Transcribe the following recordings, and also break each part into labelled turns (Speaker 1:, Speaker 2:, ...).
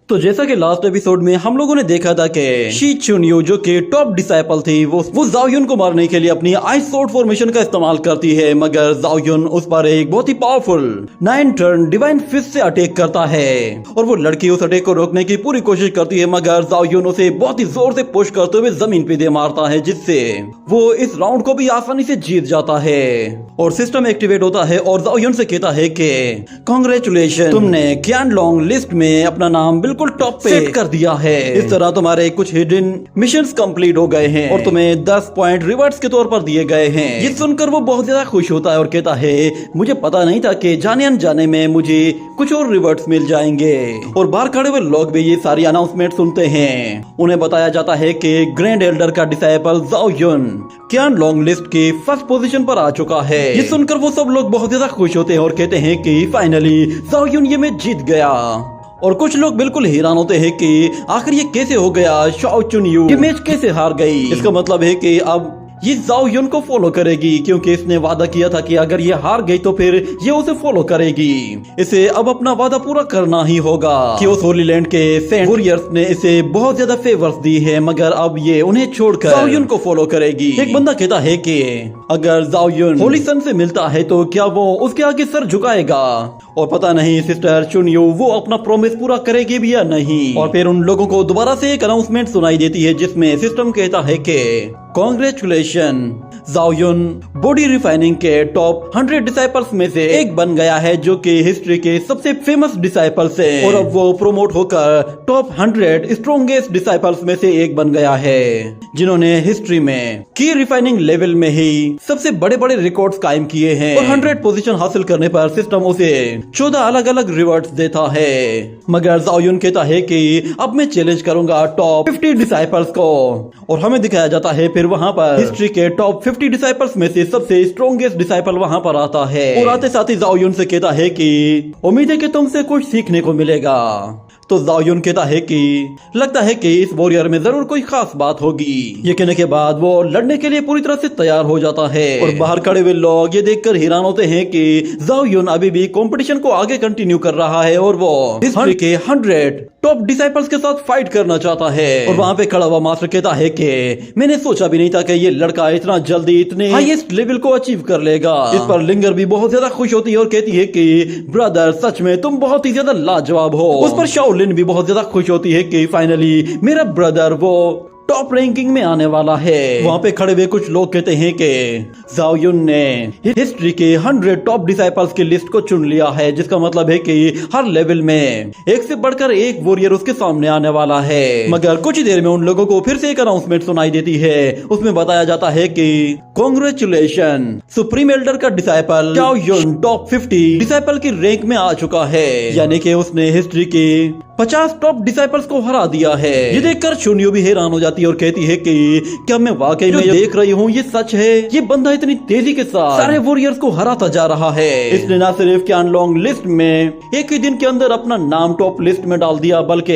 Speaker 1: तो जैसा कि लास्ट एपिसोड में हम लोगों ने देखा था कि शी चुनयू जो कि टॉप डिसाइपल थी वो ज़ाओ युन को मारने के लिए अपनी आइस स्वॉर्ड फॉर्मेशन का इस्तेमाल करती है, मगर ज़ाओ युन उस पर एक बहुत ही पावरफुल 9 टर्न डिवाइन फिस्ट से अटैक करता है और वो लड़की उस अटैक को रोकने की पूरी कोशिश करती है, मगर ज़ाओ युन उसे बहुत ही जोर से पुश करते हुए जमीन पे दे मारता है, जिससे वो इस राउंड को भी आसानी से जीत जाता है और सिस्टम एक्टिवेट होता है और ज़ाओ युन से कहता है कि कांग्रेचुलेशन, तुमने क्यानलोंग लिस्ट में अपना नाम बिल्कुल टॉप पे सेट कर दिया है। इस तरह तुम्हारे कुछ हिडन मिशंस कंप्लीट हो गए हैं और तुम्हें 10 पॉइंट रिवार्ड्स के तौर पर दिए गए हैं। ये सुनकर वो बहुत ज्यादा खुश होता है और कहता है मुझे पता नहीं था कि जाने अनजाने में मुझे कुछ और रिवार्ड्स मिल जाएंगे। और बाहर खड़े हुए लोग भी ये सारी अनाउंसमेंट सुनते हैं। उन्हें बताया जाता है कि ग्रैंड एल्डर का डिसाइपल ज़ाओ युन क्यानलोंग लिस्ट की फर्स्ट पोजीशन पर आ चुका है। ये सुनकर वो सब लोग बहुत ज्यादा खुश होते हैं और कहते हैं कि फाइनली ज़ाओ युन ये मैच जीत गया। और कुछ लोग बिल्कुल हैरान होते हैं कि आखिर ये कैसे हो गया, शाओ चुनयू ये मैच कैसे हार गई। इसका मतलब है कि अब ये ज़ाओ युन को फॉलो करेगी, क्योंकि इसने वादा किया था कि अगर ये हार गई तो फिर ये उसे फॉलो करेगी। इसे अब अपना वादा पूरा करना ही होगा। क्योस होली लैंड के सेंट वॉरियर्स ने इसे बहुत ज्यादा फेवर्स दी है, मगर अब ये उन्हें छोड़कर ज़ाओ युन को फॉलो करेगी। एक बंदा कहता है कि अगर ज़ाओ युन होली सन से मिलता है तो क्या वो उसके आगे सर झुकाएगा। और पता नहीं सिस्टर चुनयू वो अपना प्रॉमिस पूरा करेगी भी या नहीं। और फिर उन लोगों को दोबारा से एक अनाउंसमेंट सुनाई देती है, जिसमें सिस्टम कहता है कि कांग्रेचुलेशन, ज़ाओ युन बॉडी रिफाइनिंग के टॉप 100 डिसाइपल्स में से एक बन गया है, जो कि हिस्ट्री के सबसे फेमस डिसाइपल्स है। और अब वो प्रोमोट होकर टॉप 100 स्ट्रॉन्गेस्ट डिसाइपल्स में से एक बन गया है, जिन्होंने हिस्ट्री में की रिफाइनिंग लेवल में ही सबसे बड़े बड़े रिकॉर्ड्स कायम किए हैं। और 100 पोजीशन हासिल करने पर सिस्टम उसे 14 अलग अलग रिवॉर्ड्स देता है। मगर ज़ाओ युन कहता है कि अब मैं चैलेंज करूंगा टॉप 50 डिसाइपल्स को। और हमें दिखाया जाता है फिर वहां पर हिस्ट्री के टॉप 50 डिसाइपल्स में से सबसे स्ट्रॉन्गेस्ट डिसाइपल वहां पर आता है। और आते साथ ही ज़ाओ युन से कहता है कि उम्मीद है कि तुमसे कुछ सीखने को मिलेगा। तो ज़ाओ युन कहता है कि लगता है कि इस वॉरियर में जरूर कोई खास बात होगी। ये कहने के बाद वो लड़ने के लिए पूरी तरह से तैयार हो जाता है। और बाहर खड़े हुए लोग ये देखकर हैरान होते हैं कि ज़ाओ युन अभी भी कंपटीशन को आगे कंटिन्यू कर रहा है और वो हिस्ट्री के 100 टॉप डिसाइपल्स के साथ फाइट करना चाहता है। और वहाँ पे खड़ा हुआ मास्टर कहता है कि मैंने सोचा भी नहीं था कि ये लड़का इतना जल्दी इतने हाईएस्ट लेवल को अचीव कर लेगा। इस पर लिंगर भी बहुत ज्यादा खुश होती है और कहती है कि ब्रदर सच में तुम बहुत ही ज्यादा लाजवाब हो। उस पर शाओलिन भी बहुत ज्यादा खुश होती है कि फाइनली मेरा ब्रदर वो टॉप रैंकिंग में आने वाला है। वहाँ पे खड़े हुए कुछ लोग कहते हैं कि ज़ाओ युन ने हिस्ट्री के 100 टॉप डिसाइपल्स की लिस्ट को चुन लिया है, जिसका मतलब है कि हर लेवल में एक से बढ़कर एक वॉरियर उसके सामने आने वाला है। मगर कुछ ही देर में उन लोगों को फिर से एक अनाउंसमेंट सुनाई देती है। उसमें बताया जाता है कि कांग्रेचुलेशन, सुप्रीम एल्डर का डिसाइपल ज़ाओ युन टॉप 50 डिसाइपल की रैंक में आ चुका है, यानी कि उसने हिस्ट्री के 50 टॉप डिसाइपल्स को हरा दिया है। ये देखकर चुनयू भी हैरान हो जाती है और कहती है कि क्या मैं वाकई में देख रही हूँ ये सच है। ये बंदा इतनी तेजी के साथ सारे वॉरियर्स को हराता जा रहा है। इसने न सिर्फ क्यानलोंग लिस्ट में एक ही दिन के अंदर अपना नाम टॉप लिस्ट में डाल दिया, बल्कि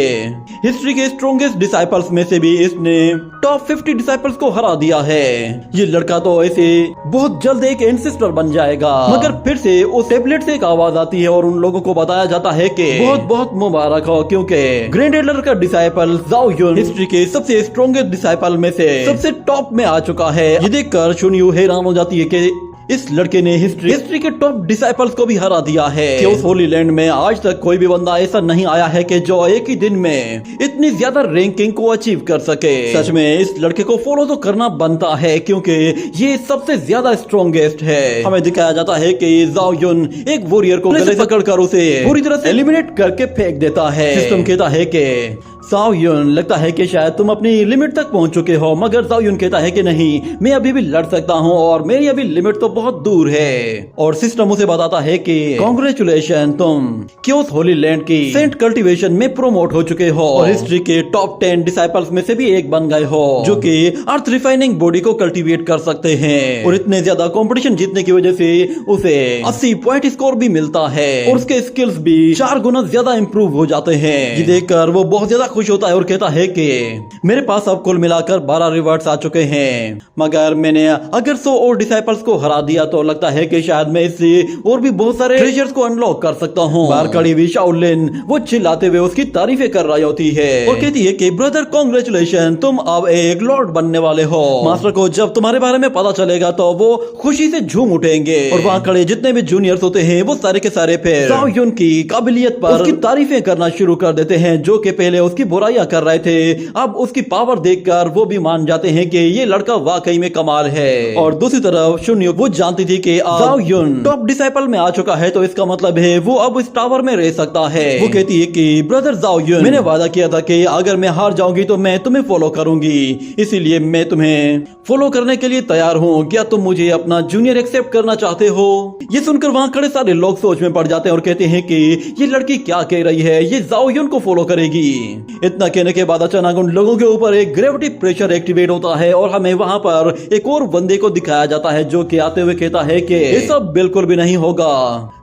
Speaker 1: हिस्ट्री के स्ट्रॉन्गेस्ट डिसाइपल्स में से भी इसने टॉप 50 डिसाइपल्स को हरा दिया है। ये लड़का तो ऐसे बहुत जल्द एक एंसेस्टर बन जाएगा। मगर फिर से उस टैबलेट से एक आवाज आती है और उन लोगों को बताया जाता है कि बहुत बहुत मुबारक हो, क्योंकि ग्रैंड एल्डर का डिसाइपल ज़ाओ युन हिस्ट्री के सबसे स्ट्रॉन्गेस्ट डिसाइपल में से सबसे टॉप में आ चुका है। ये देखकर चुनयू हैरान हो जाती है कि इस लड़के ने हिस्ट्री के टॉप डिसाइपल्स को भी हरा दिया है। क्योस होली लैंड में आज तक कोई भी बंदा ऐसा नहीं आया है कि जो एक ही दिन में इतनी ज्यादा रैंकिंग को अचीव कर सके। सच में इस लड़के को फॉलो तो करना बनता है, क्योंकि ये सबसे ज्यादा स्ट्रॉन्गेस्ट है। हमें दिखाया जाता है कि ज़ाओ युन एक वॉरियर को गले से पकड़कर उसे पूरी तरह से एलिमिनेट करके फेंक देता है। सिस्टम कहता है कि ज़ाओ युन लगता है कि शायद तुम अपनी लिमिट तक पहुंच चुके हो, मगर ज़ाओ युन कहता है कि नहीं, मैं अभी भी लड़ सकता हूं और मेरी अभी लिमिट तो बहुत दूर है। और सिस्टम उसे बताता है कि कांग्रेचुलेशन, तुम क्योस होली लैंड की सेंट कल्टीवेशन में प्रोमोट हो चुके हो और हिस्ट्री के टॉप 10 डिसाइपल्स में से भी एक बन गए हो, जो कि अर्थ रिफाइनिंग बॉडी को कल्टीवेट कर सकते हैं। और इतने ज्यादा कंपटीशन जीतने की वजह से उसे 80 पॉइंट स्कोर भी मिलता है और उसके स्किल्स भी 4 गुना ज्यादा इंप्रूव हो जाते हैं। ये देखकर वो बहुत ज्यादा खुश होता है और कहता है कि मेरे पास अब कुल मिलाकर 12 रिवार्ड्स आ चुके हैं, मगर मैंने अगर 100 और डिसाइपल्स को हरा हरा दिया तो लगता है कि शायद मैं इससे और भी बहुत सारे ट्रेजर्स को अनलॉक कर सकता हूँ। बाहर खड़ी हुई शाओलिन वो चिल्लाते हुए उसकी तारीफें कर रही होती है और कहती है कि ब्रदर कांग्रेचुलेशन, तुम अब एक लॉर्ड बनने वाले हो। मास्टर को जब तुम्हारे बारे में पता चलेगा तो वो खुशी से झूम उठेंगे और वहाँ खड़े जितने भी जूनियर्स होते हैं वो सारे के सारे फिर जाओ युन की काबिलियत पर उसकी तारीफें करना शुरू कर देते हैं, जो कि पहले उसकी बुराइयां कर रहे थे। अब उसकी पावर देखकर वो भी मान जाते हैं कि ये लड़का वाकई में कमाल है। और दूसरी तरफ शुन्युक वो जानती थी कि जाओ युन टॉप डिसाइपल में आ चुका है, तो इसका मतलब है वो अब इस टावर में रह सकता है। वो कहती है कि ब्रदर जाओ युन, मैंने वादा किया था कि अगर मैं हार जाऊंगी तो मैं तुम्हें फॉलो करूंगी, इसीलिए मैं तुम्हें फॉलो करने के लिए तैयार हूँ। क्या तुम मुझे अपना जूनियर एक्सेप्ट करना चाहते हो? ये सुनकर वहाँ खड़े सारे लोग सोच में पड़ जाते हैं और कहते हैं कि ये लड़की क्या कह रही है, ये जाओ युन को फॉलो करेगी। इतना कहने के बाद अचानक उन लोगों के ऊपर एक ग्रेविटी प्रेशर एक्टिवेट होता है और हमें वहाँ पर एक और बंदे को दिखाया जाता है, जो कि आते हुए कहता है कि ये सब बिल्कुल भी नहीं होगा।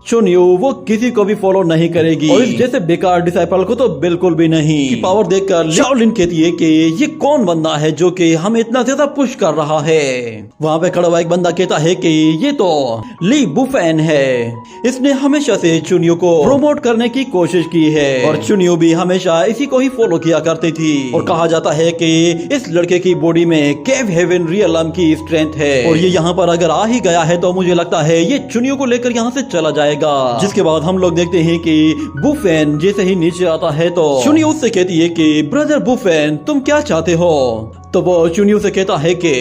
Speaker 1: शुन्यू वो किसी को भी फॉलो नहीं करेगी और इस जैसे बेकार डिसाइपल को तो बिल्कुल भी नहीं। पावर देखकर शाओलिन कहती है कि ये कौन बंदा है जो कि हमें इतना ज्यादा पुश कर रहा है। वहाँ पे खड़ा हुआ एक बंदा कहता है कि ये तो ली बुफेन है, इसने हमेशा से चुनियो को प्रमोट करने की कोशिश की है और चुनियो भी हमेशा इसी को ही फॉलो किया करती थी। और कहा जाता है कि इस लड़के की बॉडी में केव हेवन रियलम की स्ट्रेंथ है और ये यहाँ पर अगर आ ही गया है तो मुझे लगता है ये चुनियो को लेकर यहाँ से चला जाएगा। जिसके बाद हम लोग देखते हैं कि बुफेन जैसे ही नीचे आता है तो चुनियो उससे कहती है कि ब्रदर बुफेन तुम क्या चाहते हो? तो वो चुनियो से कहता है कि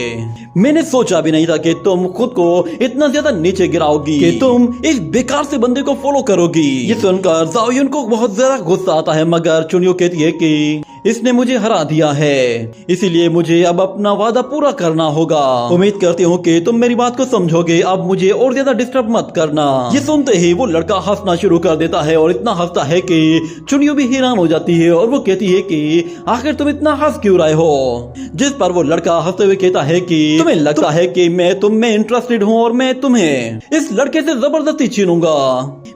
Speaker 1: मैंने सोचा भी नहीं था कि तुम खुद को इतना ज्यादा नीचे गिराओगी, कि तुम इस बेकार से बंदे को फॉलो करोगी। ये सुनकर जाओ युन को बहुत ज्यादा गुस्सा आता है, मगर चुनियो कहती है कि इसने मुझे हरा दिया है, इसीलिए मुझे अब अपना वादा पूरा करना होगा। उम्मीद करती हूँ कि तुम मेरी बात को समझोगे, अब मुझे और ज्यादा डिस्टर्ब मत करना। ये सुनते ही वो लड़का हंसना शुरू कर देता है और इतना हंसता है कि चुनियो भी हैरान हो जाती है और वो कहती है कि आखिर तुम इतना हंस क्यों रहे हो? जिस पर वो लड़का हंसते हुए कहता है कि तुम्हें लगता है कि मैं तुम में इंटरेस्टेड हूँ और मैं तुम्हें इस लड़के से जबरदस्ती छीनूंगा।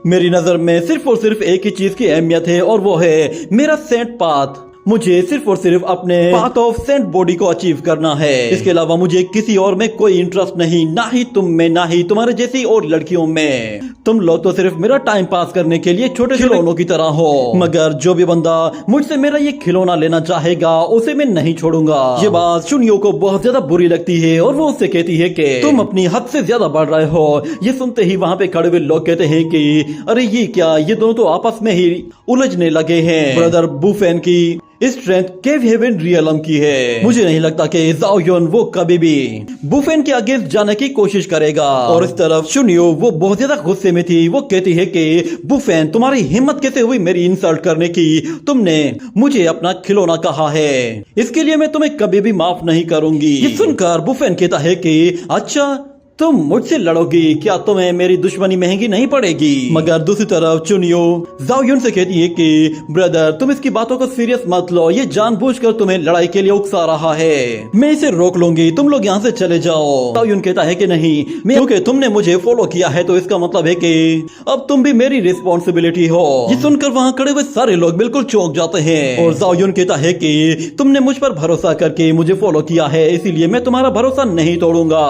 Speaker 1: मेरी नजर में सिर्फ और सिर्फ एक ही चीज की अहमियत है और वो है मेरा सेंट पाथ। मुझे सिर्फ और सिर्फ अपने पाथ ऑफ सेंट बॉडी को अचीव करना है, इसके अलावा मुझे किसी और में कोई इंटरेस्ट नहीं, ना ही तुम में, ना ही तुम्हारे जैसी और लड़कियों में। तुम लोग तो सिर्फ मेरा टाइम पास करने के लिए छोटे खिलौनों की तरह हो, मगर जो भी बंदा मुझसे मेरा ये खिलौना लेना चाहेगा उसे मैं नहीं छोड़ूंगा। ये बात शुन्यो को बहुत ज्यादा बुरी लगती है और वो उससे कहती है कि तुम अपनी हद से ज्यादा बढ़ रहे हो। ये सुनते ही वहाँ पे खड़े हुए लोग कहते हैं कि अरे ये क्या, ये दोनों तो आपस में ही उलझने लगे हैं। ब्रदर बुफेन की स्ट्रेंथ केव हेवन रियलम की है। मुझे नहीं लगता कि जाओ युन वो कभी भी बुफेन के अगेंस्ट जाने की कोशिश करेगा। और इस तरफ शुन्यो वो बहुत ज्यादा गुस्से में थी। वो कहती है कि बुफेन तुम्हारी हिम्मत कैसे हुई मेरी इंसल्ट करने की? तुमने मुझे अपना खिलौना कहा है, इसके लिए मैं तुम्हें कभी भी माफ नहीं करूंगी। ये सुनकर बुफेन कहता है कि अच्छा तुम मुझसे लड़ोगी, क्या तुम्हें मेरी दुश्मनी महंगी नहीं पड़ेगी? मगर दूसरी तरफ चुनियो जाओ युन से कहती है कि ब्रदर तुम इसकी बातों को सीरियस मत लो, ये जानबूझकर तुम्हें लड़ाई के लिए उकसा रहा है, मैं इसे रोक लूंगी, तुम लोग यहाँ से चले जाओ। जाओ युन कहता है कि नहीं, क्योंकि तुमने मुझे फॉलो किया है तो इसका मतलब है कि अब तुम भी मेरी रिस्पॉन्सिबिलिटी हो। ये सुनकर वहाँ खड़े हुए सारे लोग बिल्कुल चौंक जाते हैं और जाओ युन कहता है कि तुमने मुझ पर भरोसा करके मुझे फॉलो किया है, इसीलिए मैं तुम्हारा भरोसा नहीं तोड़ूंगा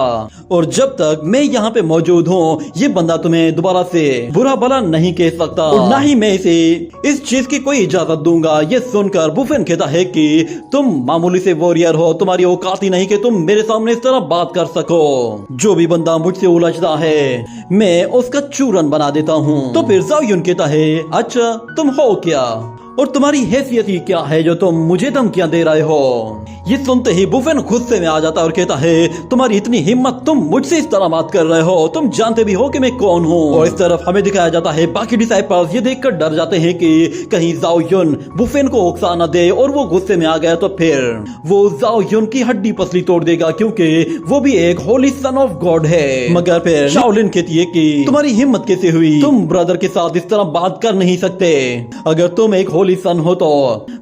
Speaker 1: और जब तक मैं यहाँ पे मौजूद हूँ ये बंदा तुम्हें दोबारा से बुरा भला नहीं कह सकता और ना ही मैं इसे इस चीज की कोई इजाजत दूंगा। ये सुनकर बुफेन कहता है कि तुम मामूली से वॉरियर हो, तुम्हारी औकात ही नहीं कि तुम मेरे सामने इस तरह बात कर सको। जो भी बंदा मुझसे उलझता है मैं उसका चूरन बना देता हूँ। तो फिर जाओ युन कहता है अच्छा तुम हो क्या और तुम्हारी हैसियत ही क्या है जो तुम मुझे धमकियां दे रहे हो? ये सुनते ही बुफेन गुस्से में आ जाता है और कहता है तुम्हारी इतनी हिम्मत, तुम मुझसे इस तरह बात कर रहे हो, तुम जानते भी हो कि मैं कौन हूँ। और इस तरफ हमें दिखाया जाता है बाकी डिसाइपल्स ये देखकर डर जाते हैं कि कहीं जाओ युन बुफेन को उकसा न दे और वो गुस्से में आ गया तो फिर वो जाओ युन की हड्डी पसली तोड़ देगा, क्योंकि वो भी एक होली सन ऑफ गॉड है। मगर फिर शाओलिन कहती है कि तुम्हारी हिम्मत कैसे हुई, तुम ब्रदर के साथ इस तरह बात कर नहीं सकते, अगर तुम एक होली सन हो तो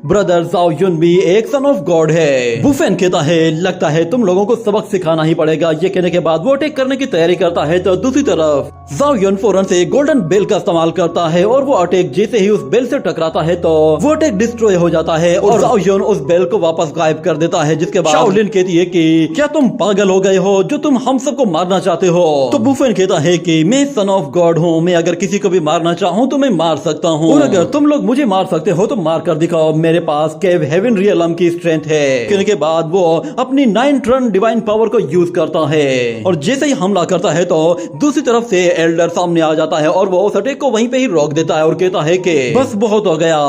Speaker 1: ब्रदर जाओ युन भी एक सन ऑफ गॉड है। बुफेन कहता है लगता है तुम लोगों को सबक सिखाना ही पड़ेगा। ये कहने के बाद वो अटैक करने की तैयारी करता है तो दूसरी तरफ जाओयुन फौरन से गोल्डन बेल का इस्तेमाल करता है और वो अटैक जैसे ही उस बेल से टकराता है तो वो अटैक डिस्ट्रॉय हो जाता है और जाओयुन उस बेल को वापस गायब कर देता है। जिसके बाद शाओलिन कहती है कि क्या तुम पागल हो गए हो जो तुम हम सबको मारना चाहते हो? तो बुफेन कहता है कि मैं सन ऑफ गॉड हूँ, मैं अगर किसी को भी मारना चाहूँ तो मैं मार सकता हूँ और अगर तुम लोग मुझे मार सकते हो तो मार कर दिखाओ, मेरे पास केव हेवन रियलम की स्ट्रेंथ है। कहने के बाद वो अपनी 9 टर्न डिवाइन पावर को यूज करता है और जैसे ही हमला करता है तो दूसरी तरफ से एल्डर सामने आ जाता है और वो उस अटैक को वहीं पे ही रोक देता है और कहता है कि बस बहुत हो गया,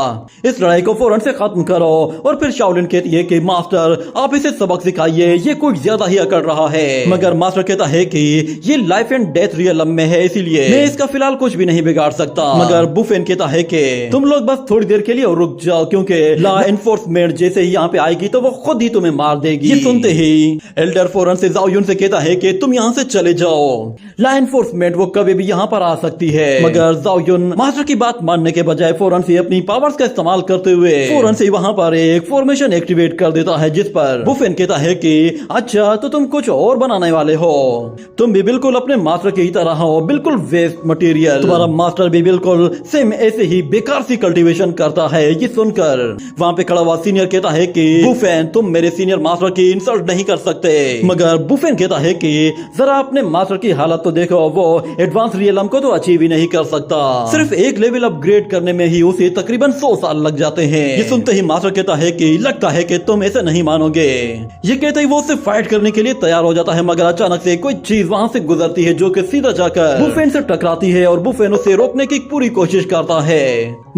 Speaker 1: इस लड़ाई को फौरन से खत्म करो। और फिर शाओलिन कहती है कि मास्टर आप इसे सबक सिखाइए, ये कुछ ज्यादा ही अकड़ रहा है। मगर मास्टर कहता है कि ये लाइफ एंड डेथ रियलम में है, इसीलिए मैं इसका फिलहाल कुछ भी नहीं बिगाड़ सकता। मगर बुफेन कहता है कि तुम लोग बस थोड़ी देर के लिए रुक जाओ, क्योंकि लॉ एनफोर्समेंट जैसे ही यहाँ पे आएगी तो वो खुद ही तुम्हें मार देगी। ये सुनते ही एल्डर फौरन से जाओयुन से कहता है कि तुम यहाँ से चले जाओ, लॉ एनफोर्समेंट वो कभी भी यहाँ पर आ सकती है। मगर जाओयुन मास्टर की बात मानने के बजाय फौरन से अपनी पावर्स का इस्तेमाल करते हुए फौरन से वहाँ पर एक फॉर्मेशन एक्टिवेट कर देता है, जिस पर बुफेन कहता है कि अच्छा तो तुम कुछ और बनाने वाले हो, तुम भी बिल्कुल अपने मास्टर की तरह हो, बिल्कुल वेस्ट मटेरियल। तुम्हारा मास्टर भी बिल्कुल सेम ऐसे ही बेकार सी कल्टीवेशन करता है। ये सुनकर वहाँ पे खड़ा हुआ सीनियर कहता है कि बुफेन तुम मेरे सीनियर मास्टर की इंसल्ट नहीं कर सकते। मगर बुफेन कहता है कि जरा अपने मास्टर की हालत तो देखो, वो एडवांस रियलम को तो अचीव ही नहीं कर सकता, सिर्फ एक लेवल अपग्रेड करने में ही उसे तकरीबन 100 साल लग जाते हैं। ये सुनते ही मास्टर कहता है कि लगता है कि तुम ऐसे नहीं मानोगे। ये कहते ही वो उससे फाइट करने के लिए तैयार हो जाता है, मगर अचानक से कोई चीज वहाँ से गुजरती है जो कि सीधा जाकर बुफेन से टकराती है और बुफेन उसे रोकने की पूरी कोशिश करता है।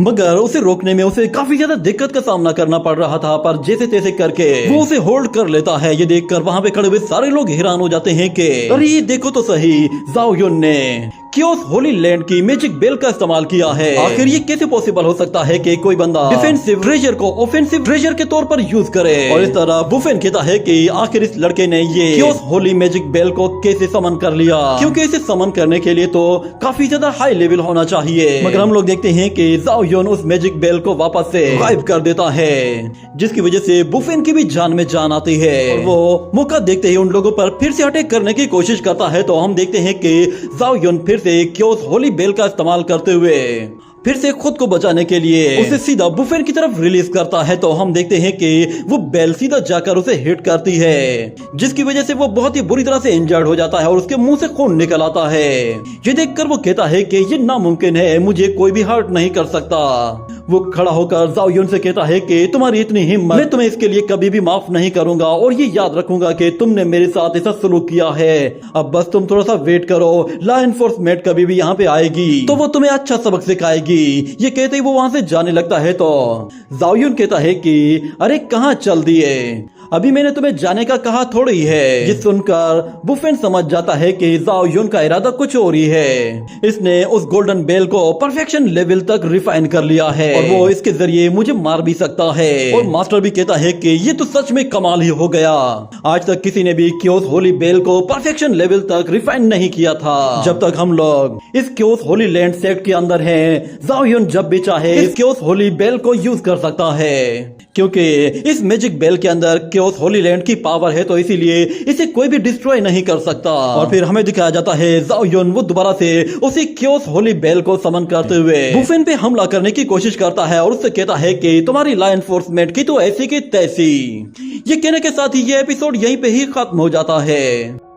Speaker 1: मगर उसे रोकने में उसे काफी ज्यादा दिक्कत का सामना करना पड़ रहा था, पर जैसे तैसे करके वो उसे होल्ड कर लेता है। ये देखकर वहाँ पे खड़े हुए सारे लोग हैरान हो जाते हैं कि अरे ये देखो तो सही, जाओयुन ने क्योस होली लैंड की मैजिक बेल का इस्तेमाल किया है। आखिर ये कैसे पॉसिबल हो सकता है कि कोई बंदा डिफेंसिव ट्रेजर को ऑफेंसिव ट्रेजर के तौर पर यूज करे? और इस तरह बुफेन कहता है कि आखिर इस लड़के ने ये क्योस होली मैजिक बेल को कैसे समन कर लिया, क्योंकि इसे समन करने के लिए तो काफी ज्यादा हाई लेवल होना चाहिए। मगर हम लोग देखते हैं कि जाओयुन उस मैजिक बेल को वापस से गायब कर देता है, जिसकी वजह से बुफेन की भी जान में जान आती है और वो मौका देखते ही उन लोगों पर फिर से अटैक करने की कोशिश करता है। तो हम देखते हैं कि जाओयुन फिर से क्योस होली बेल का इस्तेमाल करते हुए फिर से खुद को बचाने के लिए उसे सीधा बुफेन की तरफ रिलीज करता है। तो हम देखते हैं कि वो बेल सीधा जाकर उसे हिट करती है, जिसकी वजह से वो बहुत ही बुरी तरह से इंजर्ड हो जाता है और उसके मुंह से खून निकल आता है। ये देखकर वो कहता है कि ये नामुमकिन है, मुझे कोई भी हर्ट नहीं कर सकता। वो खड़ा होकर जाओयुन से कहता है कि तुम्हारी इतनी हिम्मत, मैं तुम्हें इसके लिए कभी भी माफ नहीं करूंगा और ये याद रखूंगा कि तुमने मेरे साथ ऐसा सलूक किया है। अब बस तुम थोड़ा सा वेट करो, लॉ एनफोर्समेंट कभी भी यहाँ पे आएगी तो वो तुम्हें अच्छा सबक सिखाएगी। ये कहते ही वो वहाँ से जाने लगता है। तो जाओयुन कहता है कि अरे कहाँ चल दिए, अभी मैंने तुम्हें जाने का कहा थोड़ी है। ये सुनकर बुफेन समझ जाता है कि जाओयुन का इरादा कुछ और ही है। इसने उस गोल्डन बेल को परफेक्शन लेवल तक रिफाइन कर लिया है और वो इसके जरिए मुझे मार भी सकता है। और मास्टर भी कहता है कि ये तो सच में कमाल ही हो गया, आज तक किसी ने भी क्योस होली बेल को परफेक्शन लेवल तक रिफाइन नहीं किया था। जब तक हम लोग इस क्योस होली लैंड सेट के अंदर हैं, जाओयुन जब भी चाहे इस क्योस होली बेल को यूज कर सकता है, क्योंकि इस मैजिक बेल के अंदर क्योस होली लैंड की पावर है, तो इसीलिए इसे कोई भी डिस्ट्रॉय नहीं कर सकता। और फिर हमें दिखाया जाता है जाओयुन वो दोबारा से उसी क्योस होली बेल को समन करते हुए बुफेन पे हमला करने की कोशिश करता है और उससे कहता है कि तुम्हारी लॉ एनफोर्समेंट की तो ऐसी की तैसी। ये कहने के साथ ही ये एपिसोड यहीं पे ही खत्म हो जाता है।